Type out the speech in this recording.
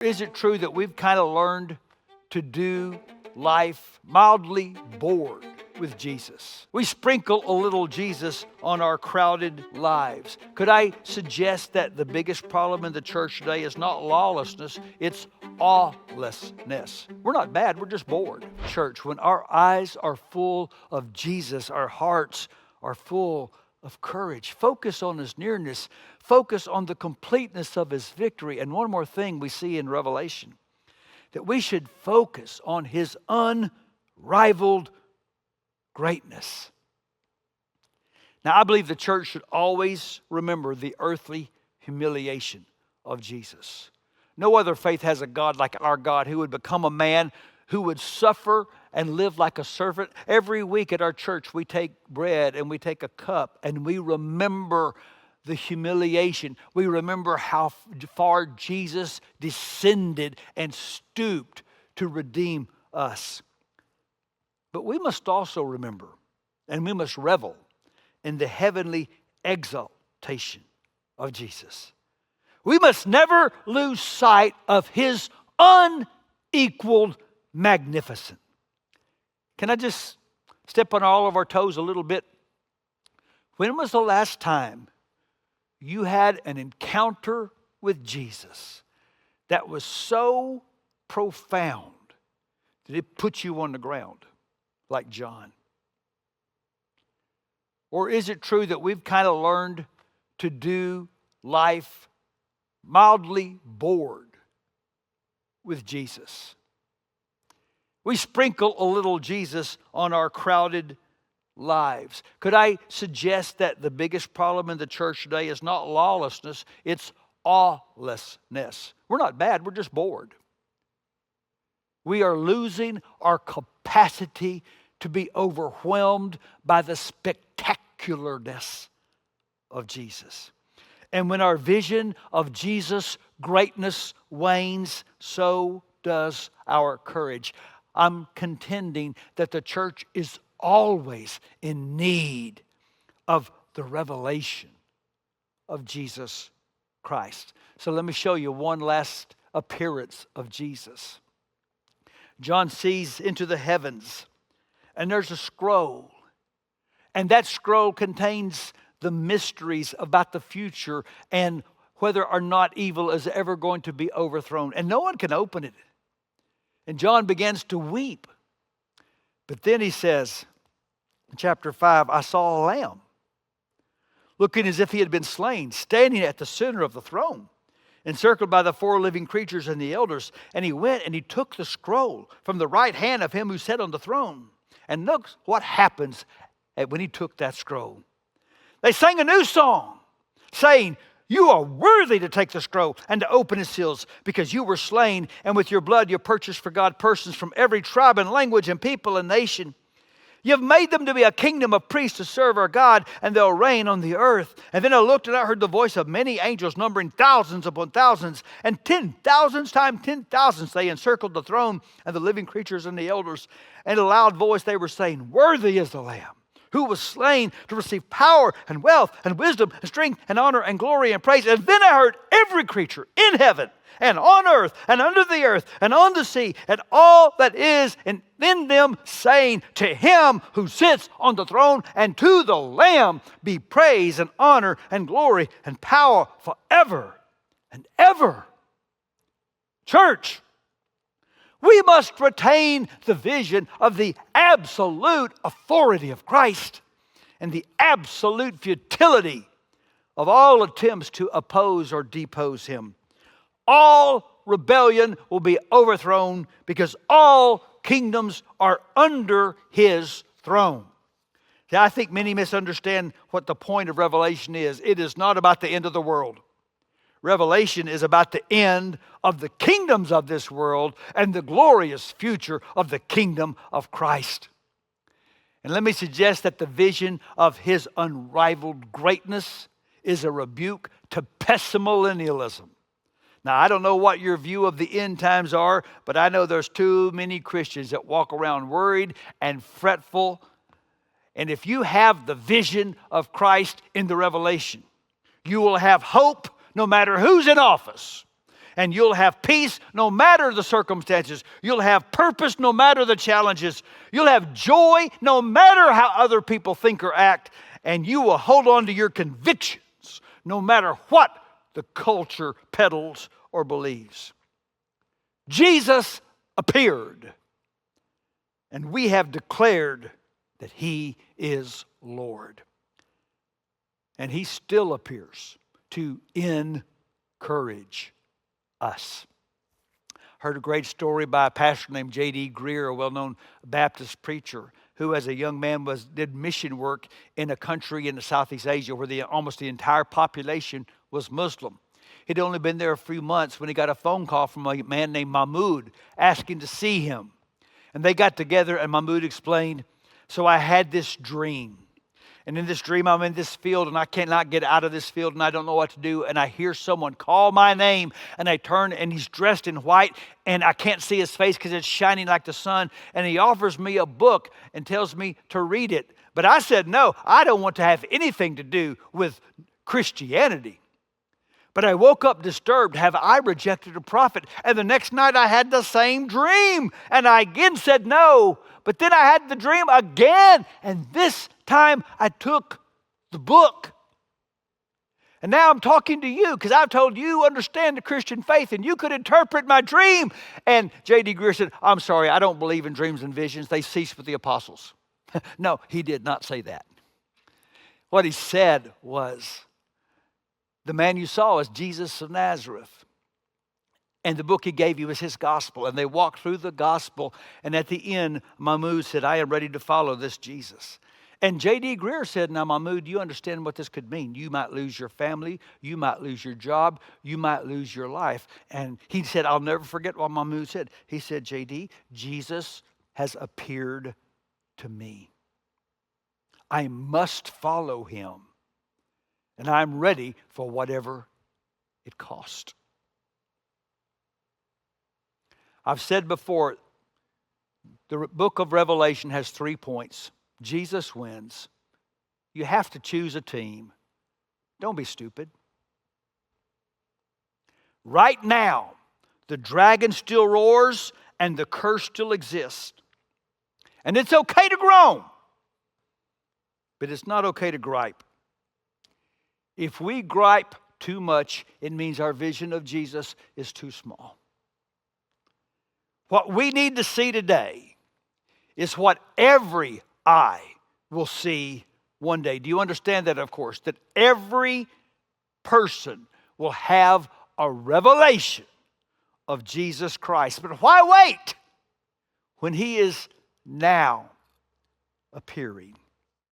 Is it true that we've kind of learned to do life mildly bored with Jesus? We sprinkle a little Jesus on our crowded lives. Could I suggest that the biggest problem in the church today is not lawlessness, it's awelessness. We're not bad, we're just bored. Church, when our eyes are full of Jesus, our hearts are full of courage. Focus on His nearness. Focus on the completeness of His victory. And one more thing we see in Revelation, that we should focus on His unrivaled greatness. Now, I believe the church should always remember the earthly humiliation of Jesus. No other faith has a God like our God who would become a man, who would suffer and live like a servant. Every week at our church, we take bread and we take a cup and we remember the humiliation. We remember how far Jesus descended and stooped to redeem us. But we must also remember, and we must revel in the heavenly exaltation of Jesus. We must never lose sight of His unequaled magnificence. Can I just step on all of our toes a little bit? When was the last time you had an encounter with Jesus that was so profound that it put you on the ground like John? Or is it true that we've kind of learned to do life mildly bored with Jesus? We sprinkle a little Jesus on our crowded lives. Could I suggest that the biggest problem in the church today is not lawlessness, it's awelessness. We're not bad, we're just bored. We are losing our capacity to be overwhelmed by the spectacularness of Jesus. And when our vision of Jesus' greatness wanes, so does our courage. I'm contending that the church is always in need of the revelation of Jesus Christ. So let me show you one last appearance of Jesus. John sees into the heavens, and there's a scroll. And that scroll contains the mysteries about the future and whether or not evil is ever going to be overthrown. And no one can open it. And John begins to weep. But then he says, in chapter 5, I saw a lamb, looking as if he had been slain, standing at the center of the throne, encircled by the 4 living creatures and the elders. And he went and he took the scroll from the right hand of him who sat on the throne. And look what happens when he took that scroll. They sang a new song, saying, you are worthy to take the scroll and to open its seals, because you were slain, and with your blood you purchased for God persons from every tribe and language and people and nation. You have made them to be a kingdom of priests to serve our God, and they'll reign on the earth. And then I looked and I heard the voice of many angels, numbering thousands upon thousands, and 10,000s times 10,000s. They encircled the throne and the living creatures and the elders. And in a loud voice they were saying, worthy is the Lamb who was slain to receive power and wealth and wisdom and strength and honor and glory and praise. And then I heard every creature in heaven and on earth and under the earth and on the sea and all that is in them saying, to Him who sits on the throne and to the Lamb be praise and honor and glory and power forever and ever. Church, we must retain the vision of the absolute authority of Christ and the absolute futility of all attempts to oppose or depose Him. All rebellion will be overthrown because all kingdoms are under His throne. See, I think many misunderstand what the point of Revelation is. It is not about the end of the world. Revelation is about the end of the kingdoms of this world and the glorious future of the kingdom of Christ. And let me suggest that the vision of His unrivaled greatness is a rebuke to pessimillennialism. Now, I don't know what your view of the end times are, but I know there's too many Christians that walk around worried and fretful. And if you have the vision of Christ in the Revelation, you will have hope no matter who's in office. And you'll have peace no matter the circumstances. You'll have purpose no matter the challenges. You'll have joy no matter how other people think or act. And you will hold on to your convictions no matter what the culture peddles or believes. Jesus appeared, and we have declared that He is Lord. And He still appears to encourage us. Heard a great story by a pastor named J.D. Greer, a well-known Baptist preacher, who as a young man did mission work in a country in Southeast Asia where almost the entire population was Muslim. He'd only been there a few months when he got a phone call from a man named Mahmoud asking to see him. And they got together, and Mahmoud explained, so I had this dream. And in this dream, I'm in this field, and I cannot get out of this field, and I don't know what to do. And I hear someone call my name, and I turn, and he's dressed in white, and I can't see his face because it's shining like the sun. And he offers me a book and tells me to read it. But I said, no, I don't want to have anything to do with Christianity. But I woke up disturbed. Have I rejected a prophet? And the next night I had the same dream. And I again said no. But then I had the dream again. And this time I took the book. And now I'm talking to you because I've told you understand the Christian faith and you could interpret my dream. And J.D. Greer said, I'm sorry, I don't believe in dreams and visions. They ceased with the apostles. No, he did not say that. What he said was, the man you saw is Jesus of Nazareth. And the book he gave you is his gospel. And they walked through the gospel. And at the end, Mahmoud said, I am ready to follow this Jesus. And J.D. Greer said, now, Mahmoud, do you understand what this could mean? You might lose your family. You might lose your job. You might lose your life. And he said, I'll never forget what Mahmoud said. He said, J.D., Jesus has appeared to me. I must follow him. And I'm ready for whatever it costs. I've said before, the book of Revelation has 3 points. Jesus wins. You have to choose a team. Don't be stupid. Right now, the dragon still roars and the curse still exists. And it's okay to groan, but it's not okay to gripe. If we gripe too much, it means our vision of Jesus is too small. What we need to see today is what every eye will see one day. Do you understand that, of course? That every person will have a revelation of Jesus Christ. But why wait when he is now appearing?